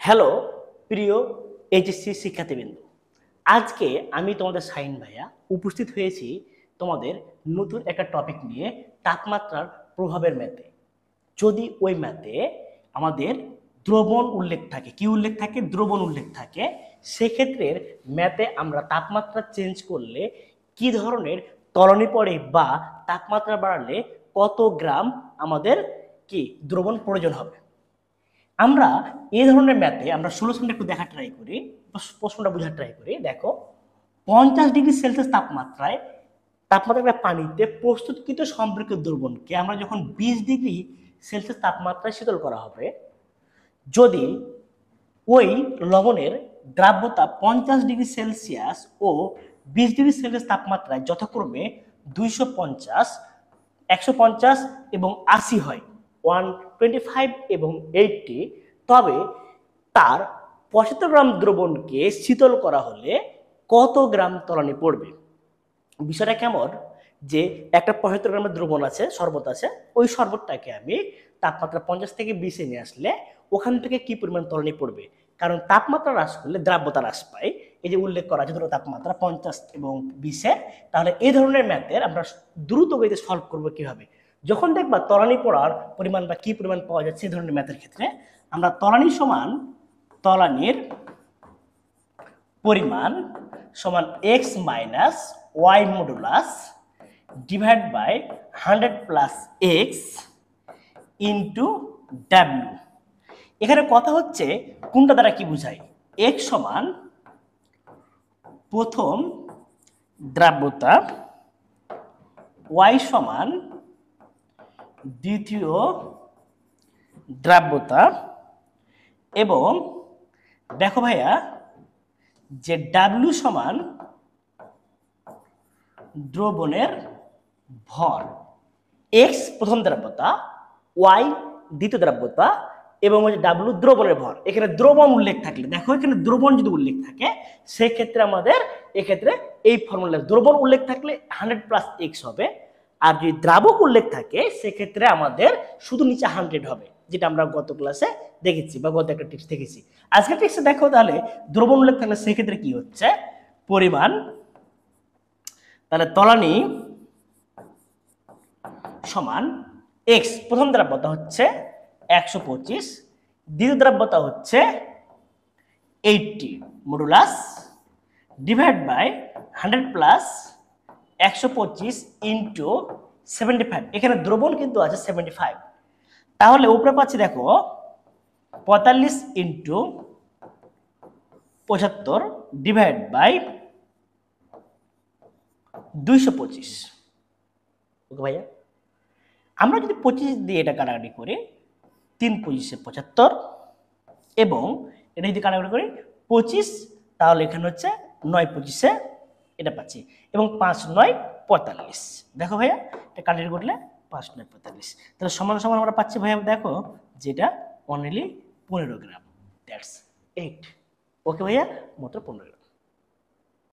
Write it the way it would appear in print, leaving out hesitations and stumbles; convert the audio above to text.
Hello প্রিয় HSC শিক্ষার্থীবৃন্দ, আজকে আমি তোমাদের শাহিন ভাইয়া উপস্থিত হয়েছি তোমাদের নতুন একটা টপিক নিয়ে, তাপমাত্রার প্রভাবের ম্যাথে। যদি ওই ম্যাথে আমাদের দ্রবণ উল্লেখ থাকে, কি উল্লেখ থাকে? দ্রবণ উল্লেখ থাকে। সেক্ষেত্রে ম্যাথে আমরা তাপমাত্রা চেঞ্জ করলে কি ধরনের ত্বরণী পড়ে বা তাপমাত্রা বাড়ালে কত গ্রাম আমাদের কি দ্রবণ প্রয়োজন হবে। আমরা এই ধরনের ম্যাথে আমরা সলিউশনটা একটু দেখা ট্রাই করি, প্রশ্নটা বোঝার ট্রাই করি। দেখো, 50 ডিগ্রি সেলসিয়াস তাপমাত্রায় পানিতে প্রস্তুতকৃত সম্পর্কিত দ্রবণকে আমরা যখন 20 ডিগ্রি সেলসিয়াস তাপমাত্রায় শীতল করা হবে, যদি ওই লবণের দ্রাব্যতা 50 ডিগ্রি সেলসিয়াস ও 20 ডিগ্রি সেলসিয়াস তাপমাত্রায় যথাক্রমে 250, 150 এবং 80 হয়, 125 এবং 80, তবে তার 75 গ্রাম দ্রবণকে শীতল করা হলে কত গ্রাম তলানি পড়বে? বিষয়টা কেমন, যে একটা 75 গ্রামের দ্রবণ আছে, শরবত আছে, ওই শরবতটাকে আমি তাপমাত্রা 50 থেকে 20 নিয়ে আসলে ওখান থেকে কি পরিমাণ তলানি পড়বে? কারণ তাপমাত্রা হ্রাস করলে দ্রাব্যতা হ্রাস পায়, এই যে উল্লেখ করা আছে দুটো তাপমাত্রা 50 এবং 20-এর। তাহলে এই ধরনের ম্যাথের আমরা দ্রুত গতিতে সলভ করবো কিভাবে? যখন দেখবা তলানি পড়ার পরিমাণ বা কি পরিমাণ পাওয়া যাচ্ছে এই ধরনের ম্যাথের ক্ষেত্রে, আমরা তলানি সমান তলানির পরিমাণ সমান x minus y modulus divide by 100 plus x into W. এখানে কথা হচ্ছে কোনটা দ্বারা কি বোঝায়? x সমান প্রথম দ্রাব্যতা, y সমান দ্বিতীয় দ্রাব্যতা, এবং দেখো ভাইয়া যে ডাব্লিউ সমান দ্রবণের ভর। এক্স প্রথম দ্রাব্যতা, ওয়াই দ্বিতীয় দ্রাব্যতা, এবং ডাব্লিউ দ্রবণের ভর। এখানে দ্রবণ উল্লেখ থাকলে, দেখো এখানে দ্রবণ যদি উল্লেখ থাকে সেক্ষেত্রে আমাদের এক্ষেত্রে এই ফর্মুলা দ্রবণ উল্লেখ থাকলে 100 প্লাস এক্স হবে, আর যদি দ্রাবক উল্লেখ থাকে সেক্ষেত্রে আমাদের শুধু নিচে 100 হবে, যেটা আমরা গত ক্লাসে দেখেছি বা গত একটা টিপস দেখেছি। আজকের টিপসে দেখো তাহলে দ্রবণ উল্লেখ থাকলে সেক্ষেত্রে কি হচ্ছে পরিমাণ, তাহলে তলানি সমান এক্স প্রথম দ্রাব্যতা হচ্ছে 125, দ্বিতীয় দ্রাব্যতা হচ্ছে 80 modulus divide by 100 plus 125 into 75। এখানে দ্রবণ কিন্তু আছে 75, তাহলে উপরে পাচ্ছি দেখো 45 ইন্টু 75 ডিভাইড বাই 225। ওকে ভাইয়া, আমরা যদি 25 দিয়ে এটা কাটাকাটি করি, 3 25 75, এবং এটা যদি কাটাকাটি করি 25, তাহলে এখানে হচ্ছে 9 25 এটা পাচ্ছি, এবং 5 9 45। দেখো ভাইয়া এটা কাটাকাটি করলে 5 9 45, তাহলে সমান সমান আমরা পাচ্ছি ভাইয়া, দেখো যেটা অনলি 15 গ্রাম, দ্যাটস 8। ওকে ভাইয়া, মাত্র 15 গ্রাম।